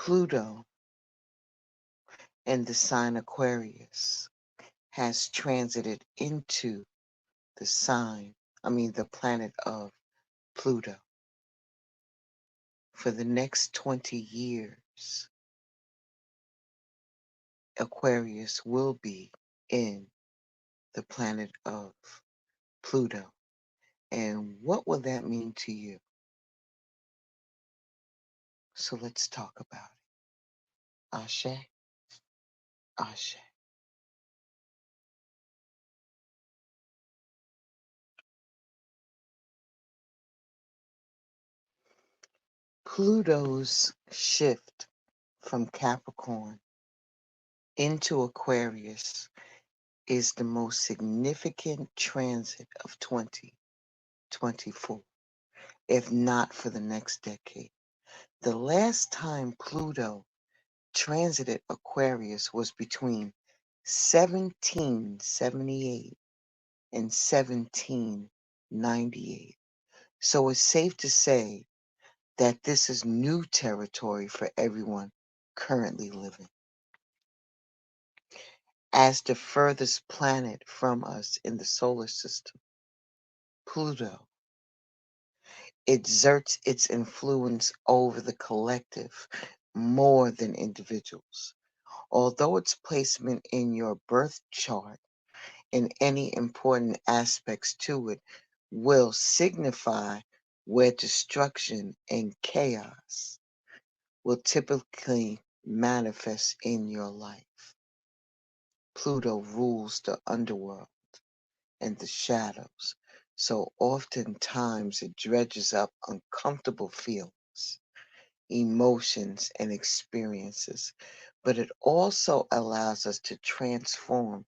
Pluto and the sign Aquarius has transited into the planet of Pluto. For the next 20 years, Aquarius will be in the planet of Pluto. And what will that mean to you? So let's talk about it. Ashe, Ashe. Pluto's shift from Capricorn into Aquarius is the most significant transit of 2024, if not for the next decade. The last time Pluto transited Aquarius was between 1778 and 1798. So it's safe to say that this is new territory for everyone currently living. As the furthest planet from us in the solar system, Pluto exerts its influence over the collective more than individuals. Although its placement in your birth chart and any important aspects to it will signify where destruction and chaos will typically manifest in your life. Pluto rules the underworld and the shadows, so oftentimes it dredges up uncomfortable feelings, emotions, and experiences, but it also allows us to transform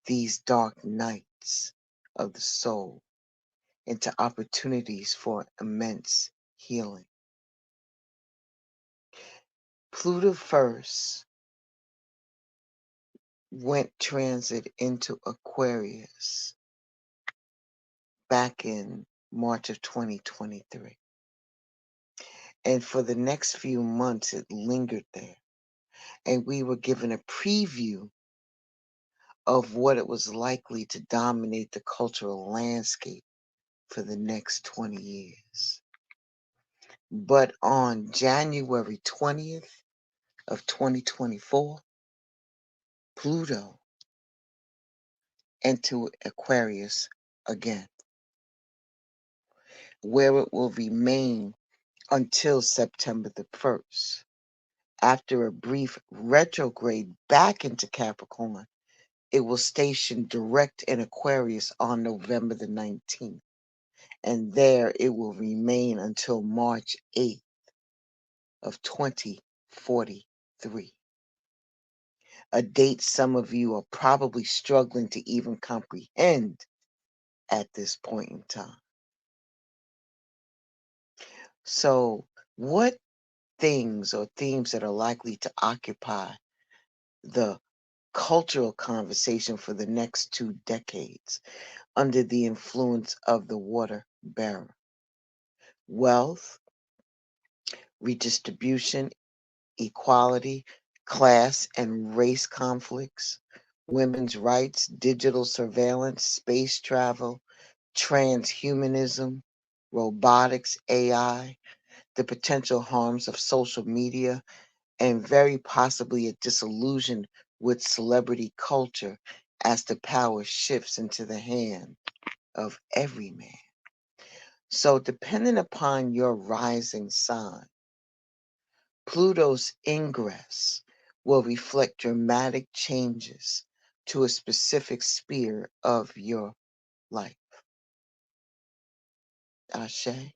these dark nights of the soul into opportunities for immense healing. Pluto first went transit into Aquarius back in March of 2023. And for the next few months, it lingered there. And we were given a preview of what it was likely to dominate the cultural landscape for the next 20 years. But on January 20th of 2024, Pluto entered Aquarius again, where it will remain until September the 1st. After a brief retrograde back into Capricorn, it will station direct in Aquarius on November the 19th, and there it will remain until March 8th of 2043, a date some of you are probably struggling to even comprehend at this point in time. So, what things or themes that are likely to occupy the cultural conversation for the next 2 decades under the influence of the water bearer? Wealth, redistribution, equality, class and race conflicts, women's rights, digital surveillance, space travel, transhumanism, robotics, AI, the potential harms of social media, and very possibly a disillusion with celebrity culture as the power shifts into the hand of every man. So, depending upon your rising sign, Pluto's ingress will reflect dramatic changes to a specific sphere of your life. Ashe.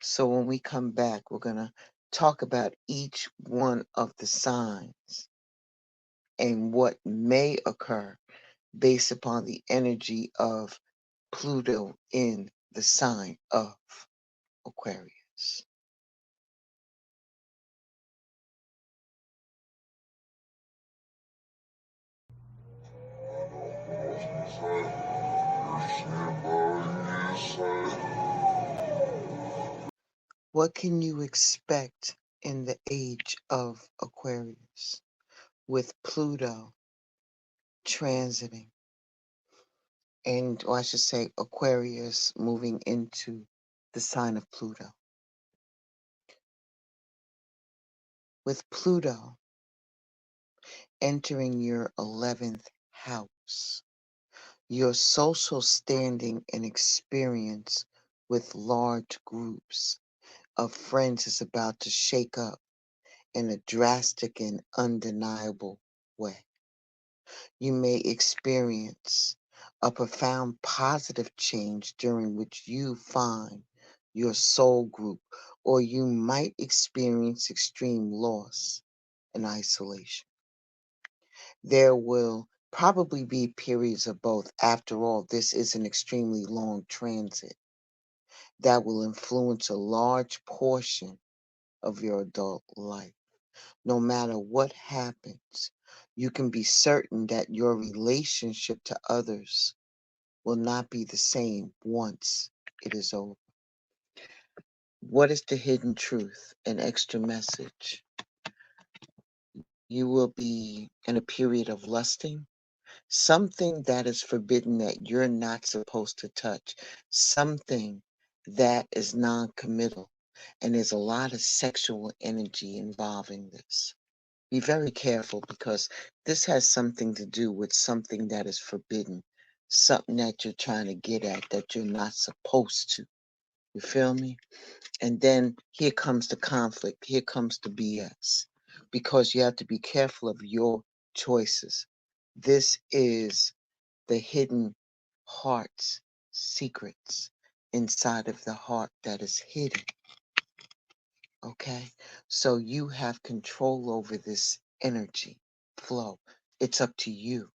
So when we come back, we're going to talk about each one of the signs and what may occur based upon the energy of Pluto in the sign of Aquarius. What can you expect in the age of Aquarius, with Pluto transiting, or I should say Aquarius moving into the sign of Pluto. With Pluto entering your 11th house, your social standing and experience with large groups of friends is about to shake up in a drastic and undeniable way. You may experience a profound positive change during which you find your soul group, or you might experience extreme loss and isolation. There will probably be periods of both. After all, this is an extremely long transit that will influence a large portion of your adult life. No matter what happens, you can be certain that your relationship to others will not be the same once it is over. What is the hidden truth? An extra message. You will be in a period of lusting, something that is forbidden that you're not supposed to touch, something that is non committal. And there's a lot of sexual energy involving this. Be very careful because this has something to do with something that is forbidden, something that you're trying to get at that you're not supposed to. You feel me? And then here comes the conflict. Here comes the BS because you have to be careful of your choices. This is the hidden heart's secrets inside of the heart that is hidden. Okay? So you have control over this energy flow. It's up to you.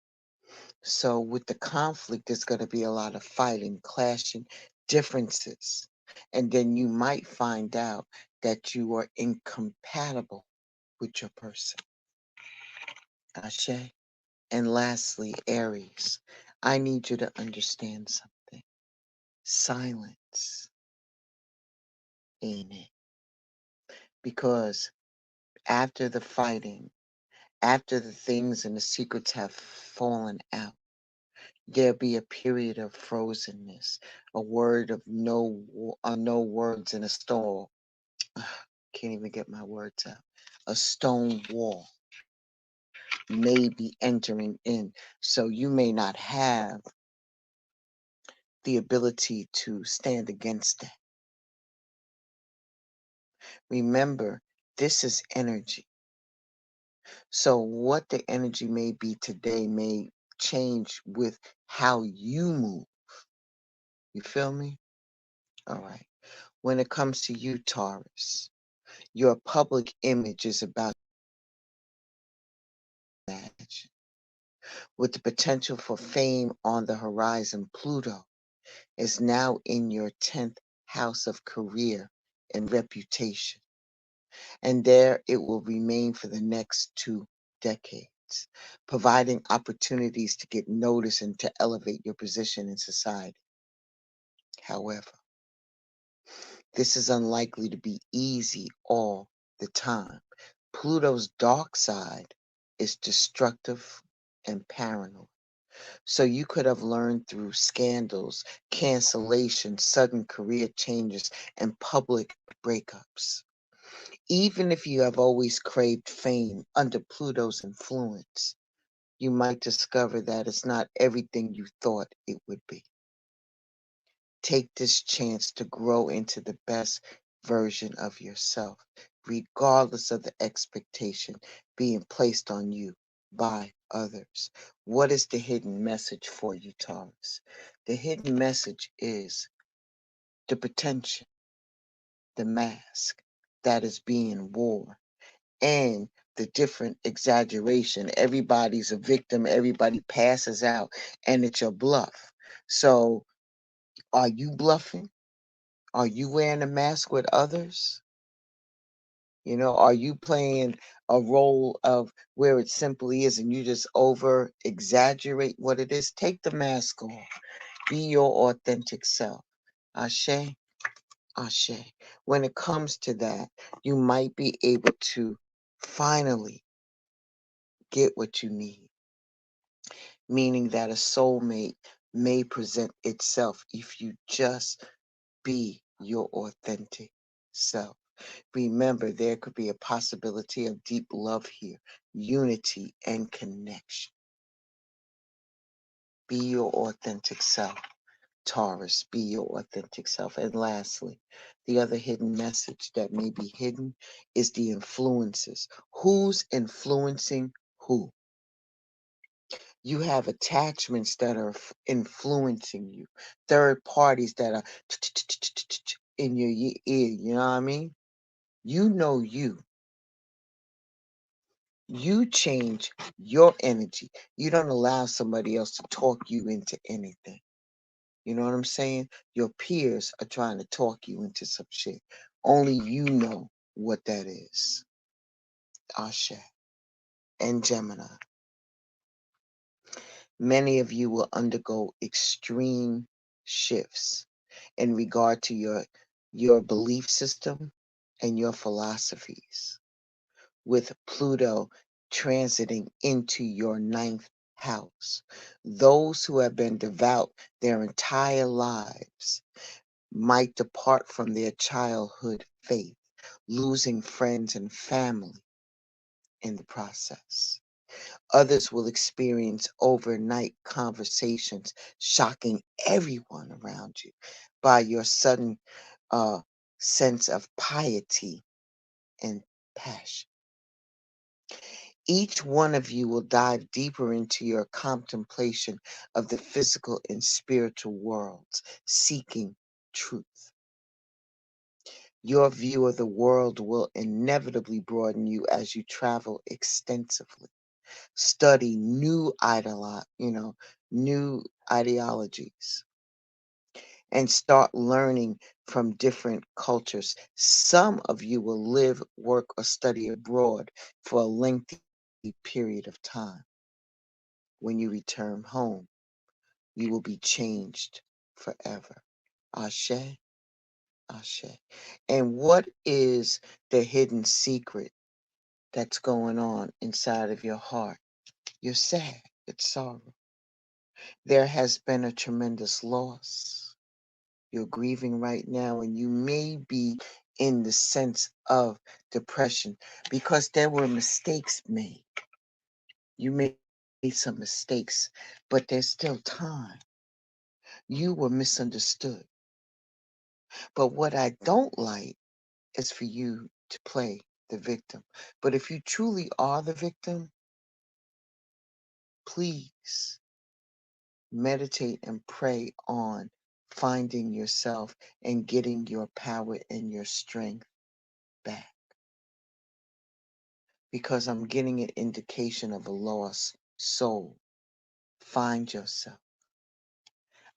So with the conflict, there's going to be a lot of fighting, clashing, differences. And then you might find out that you are incompatible with your person. Ashe. And lastly, Aries, I need you to understand something. Silence ain't it. Because after the fighting, after the things and the secrets have fallen out, there'll be a period of frozenness, a word of no words in a stall. Can't even get my words out. A stone wall may be entering in, so you may not have the ability to stand against that. Remember, this is energy. So what the energy may be today may change with how you move. You feel me? All right. When it comes to you, Taurus, your public image is about that. With the potential for fame on the horizon, Pluto is now in your 10th house of career and reputation. And there it will remain for the next 2 decades, providing opportunities to get noticed and to elevate your position in society. However, this is unlikely to be easy all the time. Pluto's dark side is destructive and paranoid. So you could have learned through scandals, cancellations, sudden career changes, and public breakups. Even if you have always craved fame under Pluto's influence, you might discover that it's not everything you thought it would be. Take this chance to grow into the best version of yourself, regardless of the expectation being placed on you by others. What is the hidden message for you, Taurus? The hidden message is the pretension, the mask that is being worn, and the different exaggeration. Everybody's a victim, everybody passes out, and it's your bluff. So, are you bluffing? Are you wearing a mask with others? Are you playing a role of where it simply is and you just over exaggerate what it is? Take the mask off. Be your authentic self. Ashe. Ashe. When it comes to that, you might be able to finally get what you need, meaning that a soulmate may present itself if you just be your authentic self. Remember, there could be a possibility of deep love here, unity, and connection. Be your authentic self. Taurus, be your authentic self. And lastly, the other hidden message that may be hidden is the influences. Who's influencing who? You have attachments that are influencing you, third parties that are in your ear. You know what I mean? You know you. You change your energy. You don't allow somebody else to talk you into anything. You know what I'm saying? Your peers are trying to talk you into some shit. Only you know what that is. Ashe and Gemini. Many of you will undergo extreme shifts in regard to your belief system and your philosophies, with Pluto transiting into your ninth house. Those who have been devout their entire lives might depart from their childhood faith, losing friends and family in the process. Others will experience overnight conversations, shocking everyone around you by your sudden uh, sense of piety and passion. Each one of you will dive deeper into your contemplation of the physical and spiritual worlds, seeking truth. Your view of the world will inevitably broaden you as you travel extensively. Study new ideologies, and start learning from different cultures. Some of you will live, work, or study abroad for a lengthy period of time. When you return home, you will be changed forever. Ashe, Ashe. And what is the hidden secret that's going on inside of your heart? You're sad. It's sorrow. There has been a tremendous loss. You're grieving right now, and you may be in the sense of depression because there were mistakes made. You made some mistakes, but there's still time. You were misunderstood. But what I don't like is for you to play the victim. But if you truly are the victim, please meditate and pray on finding yourself and getting your power and your strength back. Because I'm getting an indication of a lost soul. Find yourself.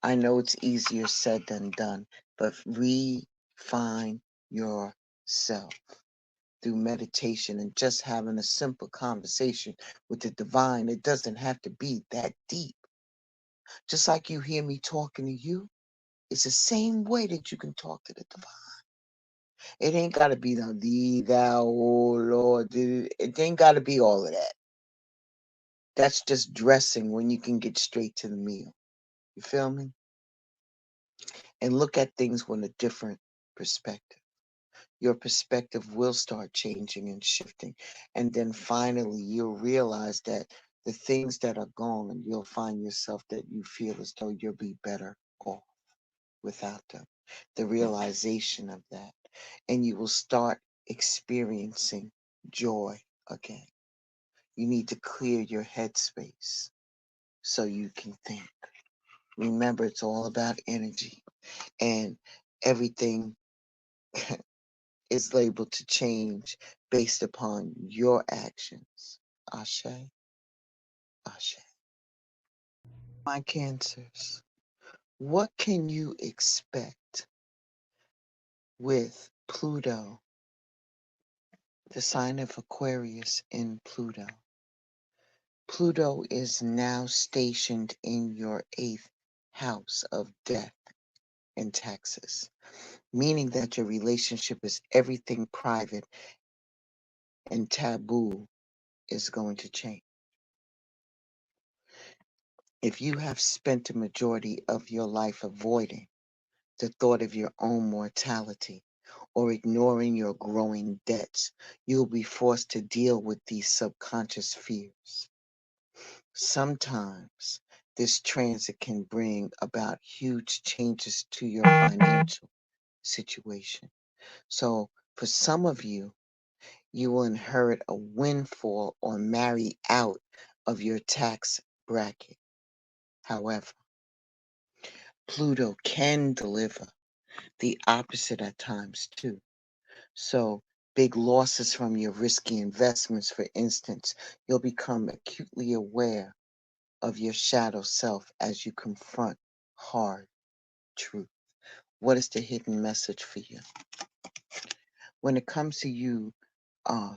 I know it's easier said than done, but refine yourself through meditation and just having a simple conversation with the divine. It doesn't have to be that deep. Just like you hear me talking to you, it's the same way that you can talk to the divine. It ain't got to be the thee, thou, oh Lord. It ain't got to be all of that. That's just dressing when you can get straight to the meal. You feel me? And look at things with a different perspective. Your perspective will start changing and shifting. And then finally, you'll realize that the things that are gone, you'll find yourself that you feel as though you'll be better off without them. The realization of that. And you will start experiencing joy again. You need to clear your headspace so you can think. Remember, it's all about energy, and everything is labeled to change based upon your actions. Ashe, Ashe. My Cancers, what can you expect with Pluto, the sign of Aquarius in Pluto? Pluto is now stationed in your eighth house of death. in taxes, meaning that your relationship is everything private and taboo is going to change. If you have spent a majority of your life avoiding the thought of your own mortality or ignoring your growing debts, you'll be forced to deal with these subconscious fears. Sometimes this transit can bring about huge changes to your financial situation. So, for some of you, you will inherit a windfall or marry out of your tax bracket. However, Pluto can deliver the opposite at times too. So, big losses from your risky investments, for instance, you'll become acutely aware of your shadow self as you confront hard truth. What is the hidden message for you? When it comes to you,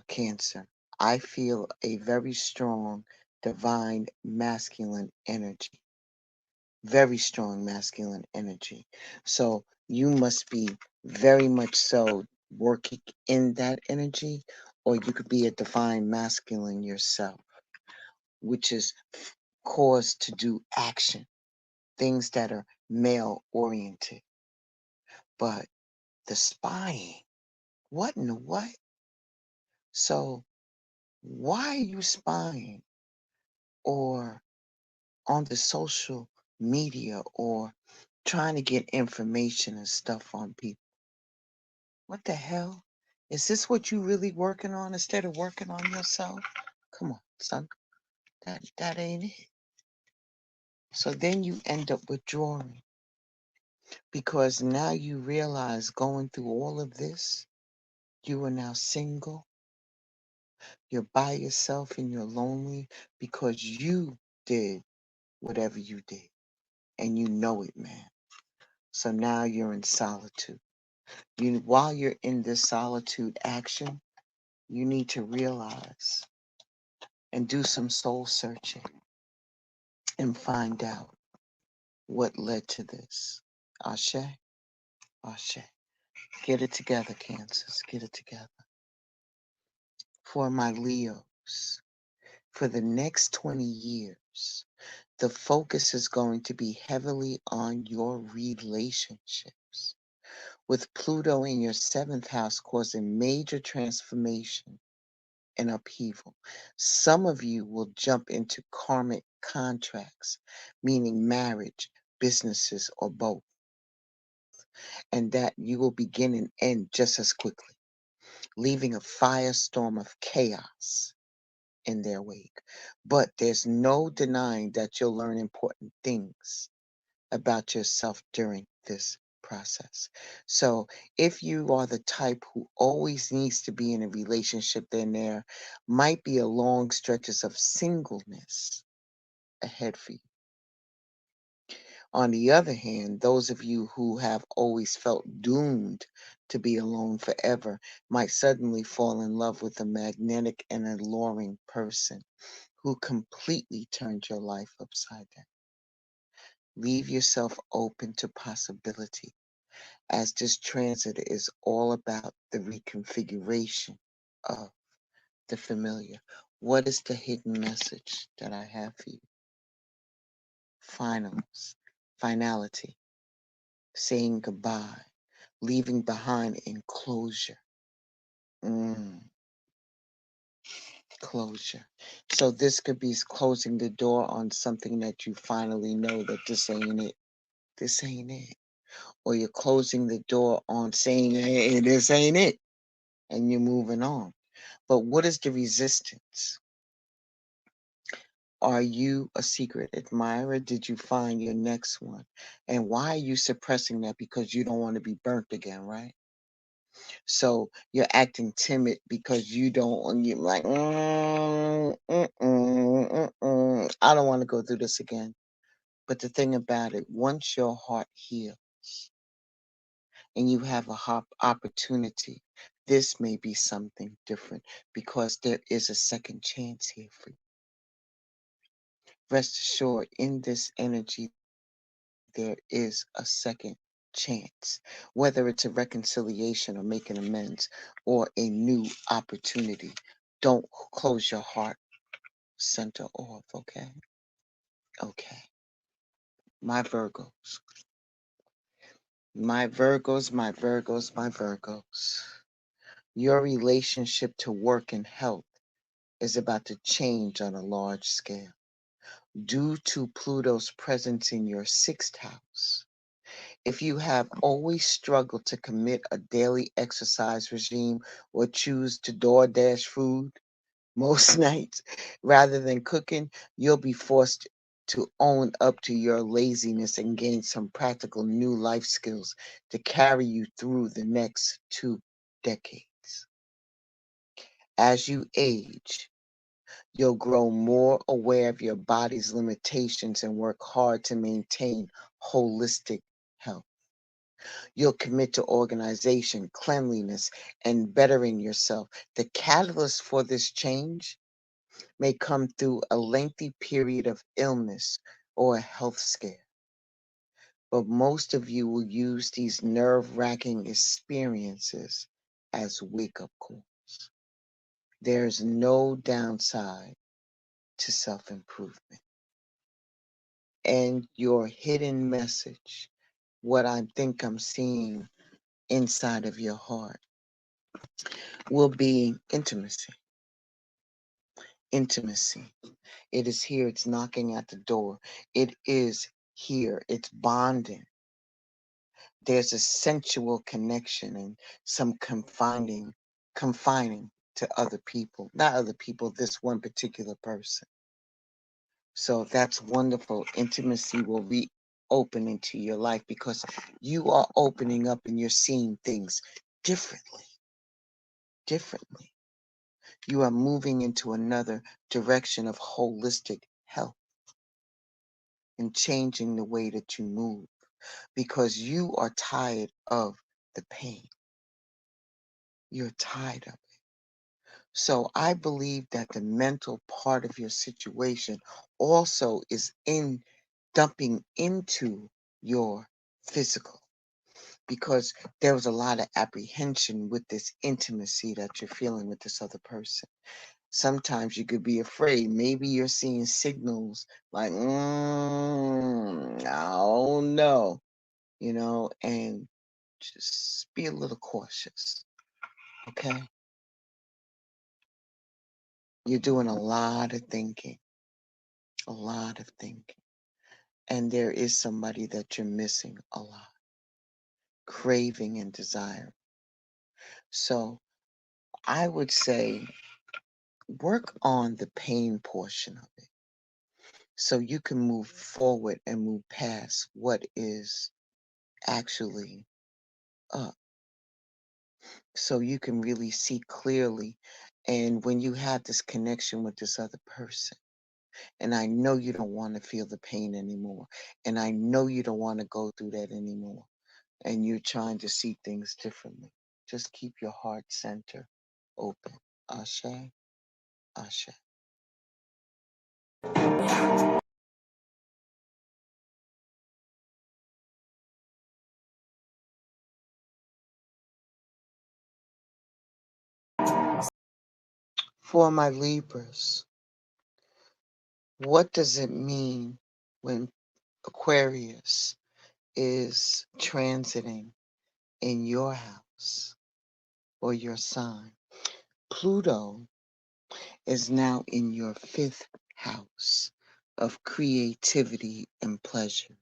Cancer, I feel a very strong divine masculine energy, very strong masculine energy. So you must be very much so working in that energy, or you could be a divine masculine yourself, which is caused to do action, things that are male oriented. But the spying, what in the what? So why are you spying or on the social media or trying to get information and stuff on people? What the hell? Is this what you really working on instead of working on yourself? Come on, son. That ain't it. So then you end up withdrawing because now you realize going through all of this, you are now single, you're by yourself and you're lonely because you did whatever you did. And you know it, man. So now you're in solitude. While you're in this solitude action, you need to realize and do some soul searching and find out what led to this. Ashe, Ashe. Get it together, Cancers. Get it together. For my Leos, for the next 20 years, the focus is going to be heavily on your relationships, with Pluto in your seventh house causing major transformation and upheaval. Some of you will jump into karmic contracts, meaning marriage, businesses, or both, and that you will begin and end just as quickly, leaving a firestorm of chaos in their wake. But there's no denying that you'll learn important things about yourself during this process. So if you are the type who always needs to be in a relationship, then there might be a long stretches of singleness ahead for you. On the other hand, those of you who have always felt doomed to be alone forever might suddenly fall in love with a magnetic and alluring person who completely turned your life upside down. Leave yourself open to possibility, as this transit is all about the reconfiguration of the familiar. What is the hidden message that I have for you? Finals, finality, saying goodbye, leaving behind enclosure. Closure. So this could be closing the door on something that you finally know that this ain't it. This ain't it. Or you're closing the door on saying, hey, this ain't it. And you're moving on. But what is the resistance? Are you a secret admirer? Did you find your next one? And why are you suppressing that? Because you don't want to be burnt again, right? So you're acting timid because you don't, you're like, I don't want to go through this again. But the thing about it, once your heart heals and you have a opportunity, this may be something different because there is a second chance here for you. Rest assured, in this energy, there is a second chance, whether it's a reconciliation or making amends or a new opportunity. Don't close your heart center off, okay? Okay. My Virgos. My Virgos, my Virgos, my Virgos. Your relationship to work and health is about to change on a large scale due to Pluto's presence in your sixth house. If you have always struggled to commit a daily exercise regime or choose to DoorDash food most nights rather than cooking, you'll be forced to own up to your laziness and gain some practical new life skills to carry you through the next 2 decades. As you age, you'll grow more aware of your body's limitations and work hard to maintain holistic health. You'll commit to organization, cleanliness, and bettering yourself. The catalyst for this change may come through a lengthy period of illness or a health scare, but most of you will use these nerve-wracking experiences as wake-up calls. There's no downside to self-improvement. And your hidden message, what I think I'm seeing inside of your heart, will be intimacy. Intimacy. It is here. It's knocking at the door. It is here. It's bonding. There's a sensual connection and some confining to other people, not other people, this one particular person. So that's wonderful. Intimacy will reopen into your life because you are opening up and you're seeing things differently. Differently. You are moving into another direction of holistic health and changing the way that you move because you are tired of the pain. You're tired of it. So I believe that the mental part of your situation also is in dumping into your physical because there was a lot of apprehension with this intimacy that you're feeling with this other person. Sometimes you could be afraid. Maybe you're seeing signals like, I don't know, and just be a little cautious, okay? You're doing a lot of thinking, a lot of thinking. And there is somebody that you're missing a lot, craving and desiring. So I would say work on the pain portion of it so you can move forward and move past what is actually up so you can really see clearly. And when you have this connection with this other person, and I know you don't want to feel the pain anymore, and I know you don't want to go through that anymore, and you're trying to see things differently, just keep your heart center open. Ashe, Ashe. For my Libras, what does it mean when Aquarius is transiting in your house or your sign? Pluto is now in your fifth house of creativity and pleasure,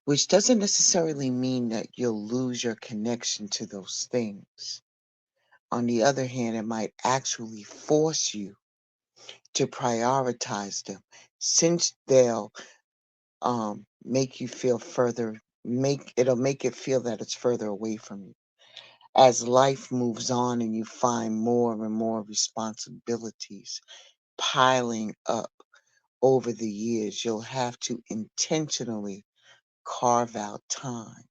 which doesn't necessarily mean that you'll lose your connection to those things. On the other hand, it might actually force you to prioritize them since they'll make you feel it'll make it feel that it's further away from you. As life moves on and you find more and more responsibilities piling up over the years, you'll have to intentionally carve out time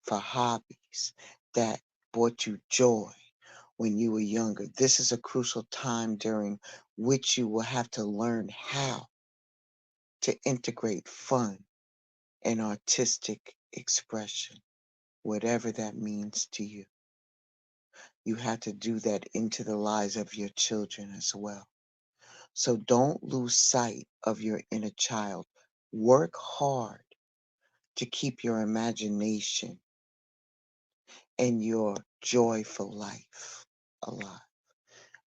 for hobbies that brought you joy when you were younger. This is a crucial time during which you will have to learn how to integrate fun and artistic expression. whatever that means to you. You have to do that into the lives of your children as well. So don't lose sight of your inner child. Work hard to keep your imagination and your joyful life alive.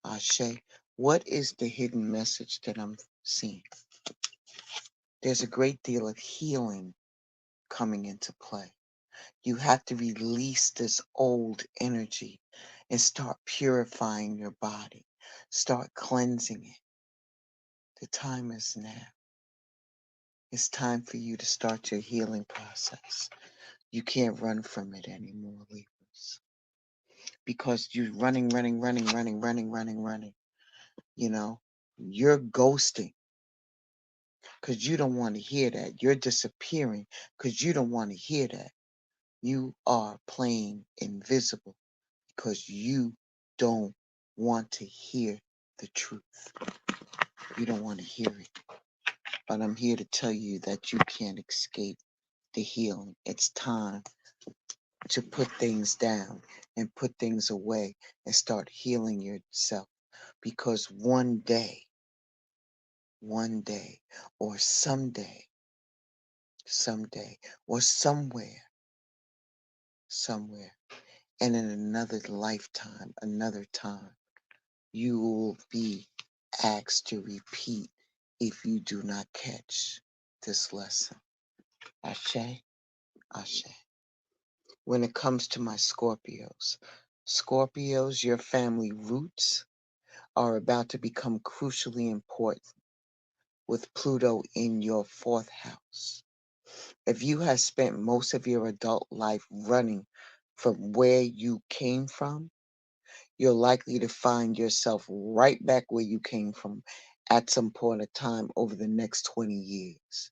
Ashe, what is the hidden message that I'm seeing? There's a great deal of healing coming into play. You have to release this old energy and start purifying your body. Start cleansing it. The time is now. It's time for you to start your healing process. You can't run from it anymore, Libras, because you're running. You know, you're ghosting because you don't want to hear that. You're disappearing because you don't want to hear that. You are playing invisible because you don't want to hear the truth. You don't want to hear it. But I'm here to tell you that you can't escape the healing. It's time to put things down and put things away and start healing yourself, because one day, or someday, or somewhere, and in another lifetime, another time, you will be asked to repeat if you do not catch this lesson. Ashe, Ashe. When it comes to my Scorpios, your family roots are about to become crucially important with Pluto in your fourth house. If you have spent most of your adult life running from where you came from, you're likely to find yourself right back where you came from at some point of time over the next 20 years.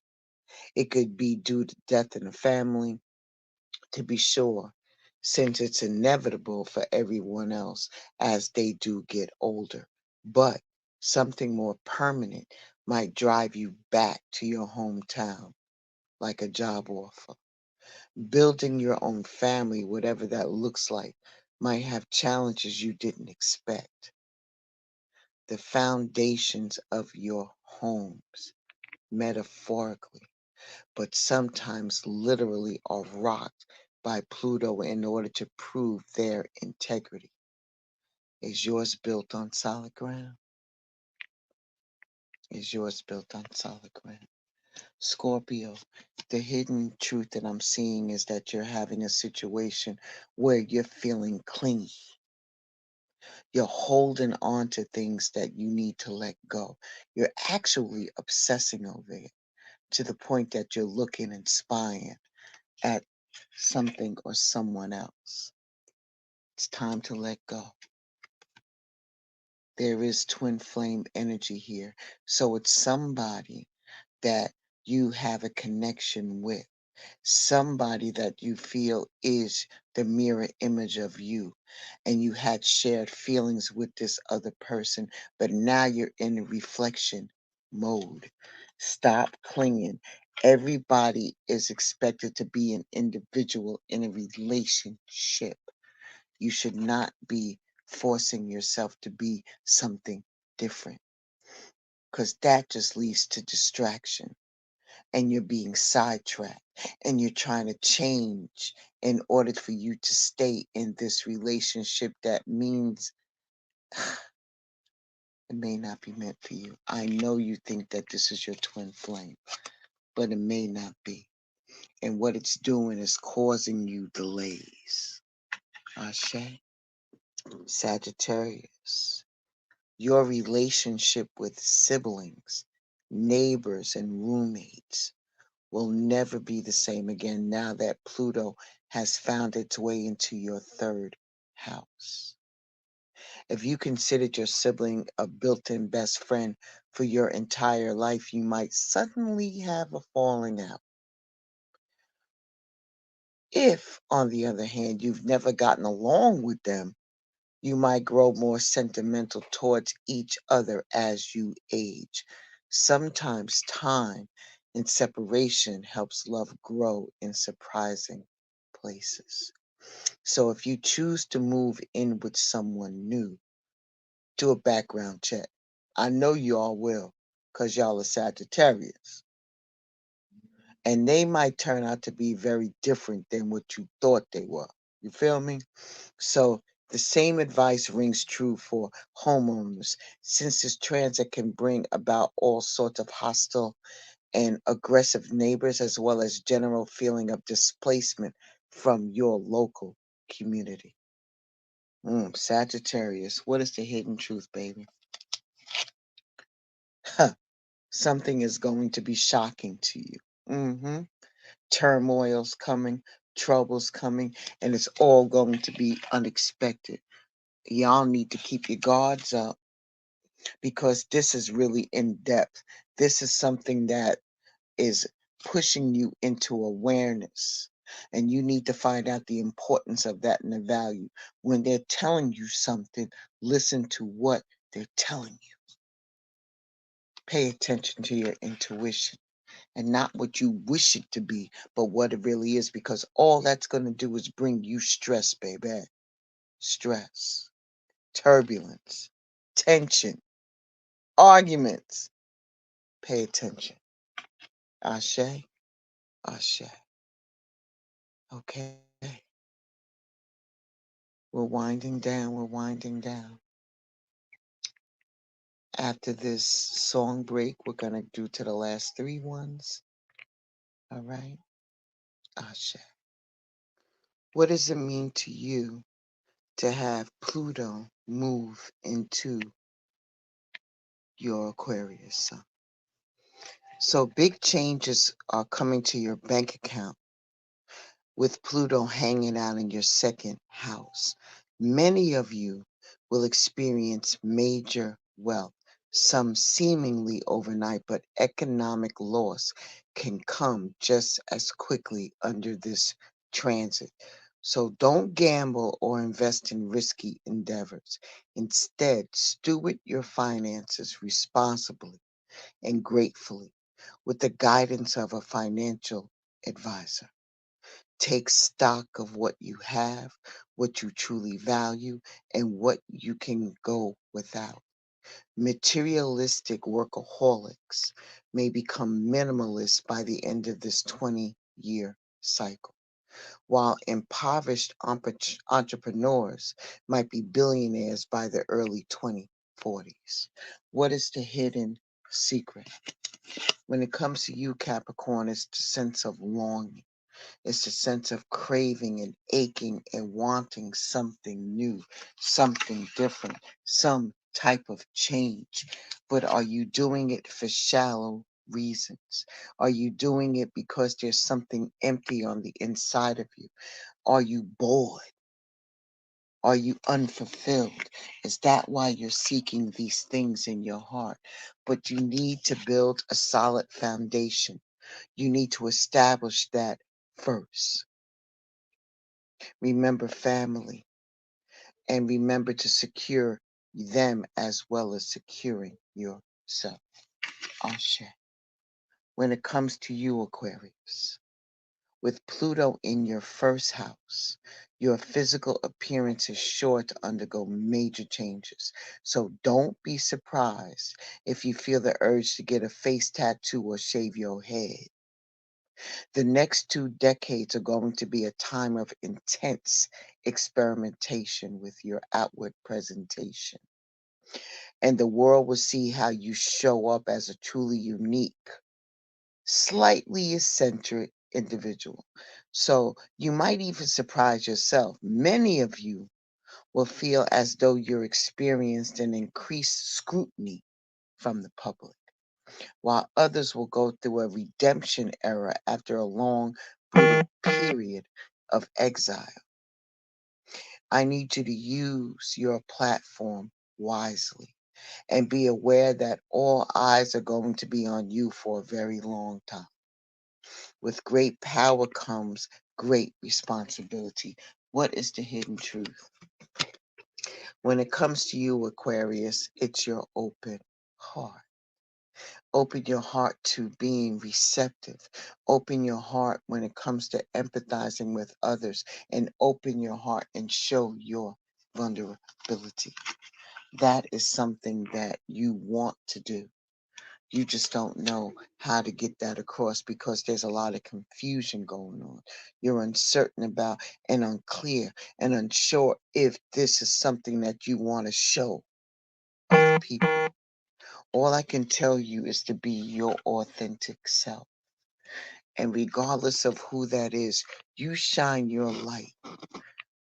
It could be due to death in the family, to be sure, since it's inevitable for everyone else as they do get older. But something more permanent might drive you back to your hometown, like a job offer. Building your own family, whatever that looks like, might have challenges you didn't expect. The foundations of your homes, metaphorically, but sometimes literally, are rocked by Pluto in order to prove their integrity. Is yours built on solid ground? Is yours built on solid ground? Scorpio, the hidden truth that I'm seeing is that you're having a situation where you're feeling clingy. You're holding on to things that you need to let go. You're actually obsessing over it to the point that you're looking and spying at something or someone else. It's time to let go. There is twin flame energy here. So it's somebody that you have a connection with, somebody that you feel is the mirror image of you, and you had shared feelings with this other person, but now you're in a reflection mode. Stop clinging. Everybody is expected to be an individual in a relationship. You should not be forcing yourself to be something different, because that just leads to distraction, and you're being sidetracked, and you're trying to change in order for you to stay in this relationship that means it may not be meant for you. I know you think that this is your twin flame, but it may not be. And what it's doing is causing you delays. Ashe, Sagittarius. Your relationship with siblings, neighbors, and roommates will never be the same again now that Pluto has found its way into your third house. If you considered your sibling a built in best friend for your entire life, you might suddenly have a falling out. If, on the other hand, you've never gotten along with them, you might grow more sentimental towards each other as you age. Sometimes time and separation helps love grow in surprising places. So if you choose to move in with someone new, do a background check. I know you all will, because y'all are Sagittarius. And they might turn out to be very different than what you thought they were. You feel me? So the same advice rings true for homeowners, since this transit can bring about all sorts of hostile and aggressive neighbors, as well as general feeling of displacement from your local community. Sagittarius, what is the hidden truth, baby? Huh, something is going to be shocking to you. Turmoil's coming, trouble's coming, and it's all going to be unexpected. Y'all need to keep your guards up, because this is really in depth. This is something that is pushing you into awareness. And you need to find out the importance of that and the value. When they're telling you something, listen to what they're telling you. Pay attention to your intuition, and not what you wish it to be, but what it really is, because all that's going to do is bring you stress, baby. Stress, turbulence, tension, arguments. Pay attention. Ashe, Ashe. Okay. We're winding down. We're winding down. After this song break, we're going to do to the last three ones. All right. Ashe. What does it mean to you to have Pluto move into your Aquarius sun? So big changes are coming to your bank account with Pluto hanging out in your second house. Many of you will experience major wealth, some seemingly overnight, but economic loss can come just as quickly under this transit. So don't gamble or invest in risky endeavors. Instead, steward your finances responsibly and gratefully with the guidance of a financial advisor. Take stock of what you have, what you truly value, and what you can go without. Materialistic workaholics may become minimalists by the end of this 20-year cycle, while impoverished entrepreneurs might be billionaires by the early 2040s. What is the hidden secret? When it comes to you, Capricorn, it's the sense of longing. It's the sense of craving and aching and wanting something new, something different, some type of change. But are you doing it for shallow reasons? Are you doing it because there's something empty on the inside of you? Are you bored? Are you unfulfilled? Is that why you're seeking these things in your heart? But you need to build a solid foundation. You need to establish that first. Remember family, and remember to secure them as well as securing yourself. Ashe. When it comes to you, Aquarius, with Pluto in your first house, your physical appearance is sure to undergo major changes. So don't be surprised if you feel the urge to get a face tattoo or shave your head. The next 2 decades are going to be a time of intense experimentation with your outward presentation. And the world will see how you show up as a truly unique, slightly eccentric individual. So you might even surprise yourself. Many of you will feel as though you're experienced an increased scrutiny from the public, while others will go through a redemption era after a long, brutal period of exile. I need you to use your platform wisely and be aware that all eyes are going to be on you for a very long time. With great power comes great responsibility. What is the hidden truth? When it comes to you, Aquarius, it's your open heart. Open your heart to being receptive. Open your heart when it comes to empathizing with others, and open your heart and show your vulnerability. That is something that you want to do. You just don't know how to get that across because there's a lot of confusion going on. You're uncertain about and unclear and unsure if this is something that you want to show other people. All I can tell you is to be your authentic self. And regardless of who that is, you shine your light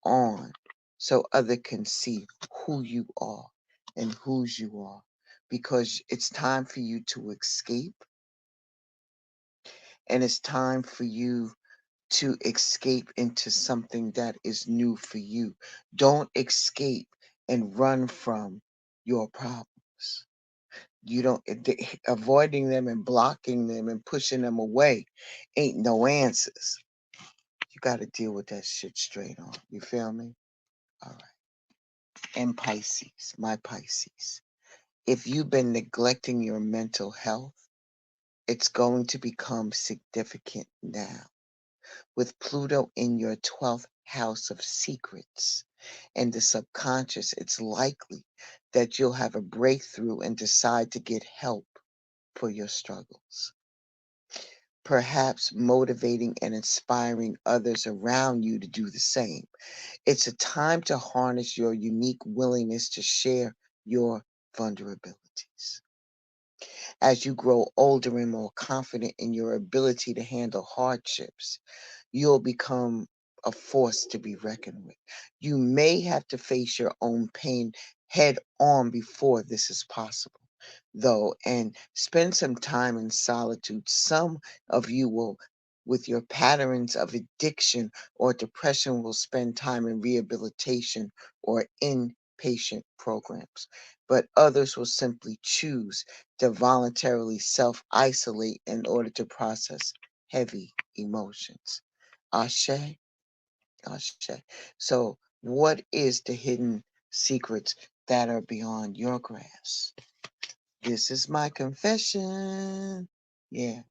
on so other can see who you are and whose you are. Because it's time for you to escape, and it's time for you to escape into something that is new for you. Don't escape and run from your problems. You don't avoiding them and blocking them and pushing them away ain't no answers. You got to deal with that shit straight on. You feel me? All right. And Pisces, my Pisces. If you've been neglecting your mental health, it's going to become significant now. With Pluto in your 12th house of secrets and the subconscious, it's likely that you'll have a breakthrough and decide to get help for your struggles. Perhaps motivating and inspiring others around you to do the same. It's a time to harness your unique willingness to share your vulnerabilities. As you grow older and more confident in your ability to handle hardships, you'll become a force to be reckoned with. You may have to face your own pain head on before this is possible, though, and spend some time in solitude. Some of you will, with your patterns of addiction or depression, will spend time in rehabilitation or inpatient programs. But others will simply choose to voluntarily self isolate in order to process heavy emotions. Ashe, Ashe. So, what is the hidden secrets that are beyond your grasp? This is my confession. Yeah,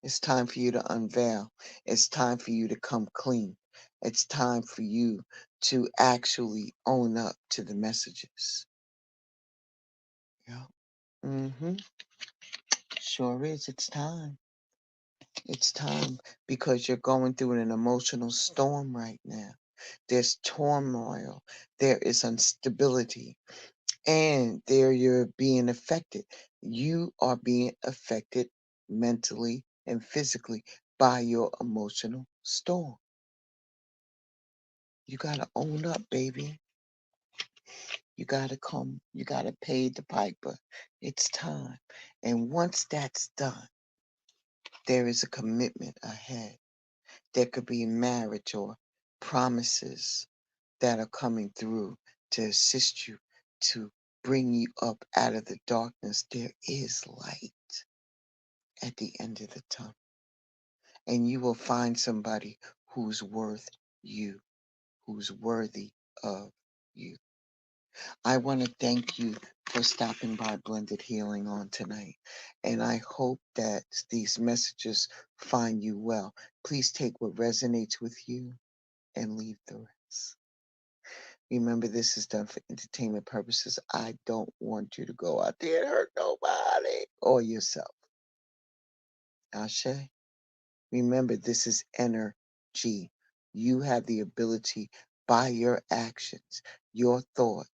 it's time for you to unveil. It's time for you to come clean. It's time for you to actually own up to the messages. Yeah. Mm-hmm. Sure is. It's time. It's time because you're going through an emotional storm right now. There's turmoil, there is instability, and there you're being affected. You are being affected mentally and physically by your emotional storm. You got to own up, baby. You got to come. You got to pay the piper. It's time. And once that's done, there is a commitment ahead. There could be marriage or promises that are coming through to assist you to bring you up out of the darkness. There is light at the end of the tunnel, and you will find somebody who's worth you, who's worthy of you. I want to thank you for stopping by Blended Healing on tonight, and I hope that these messages find you well. Please take what resonates with you and leave the rest. Remember, this is done for entertainment purposes. I don't want you to go out there and hurt nobody or yourself. Ashe. Remember, this is energy. You have the ability by your actions, your thought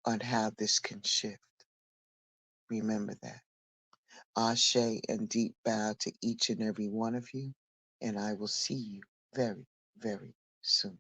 on how this can shift. Remember that. Ashe and deep bow to each and every one of you, and I will see you very, very soon.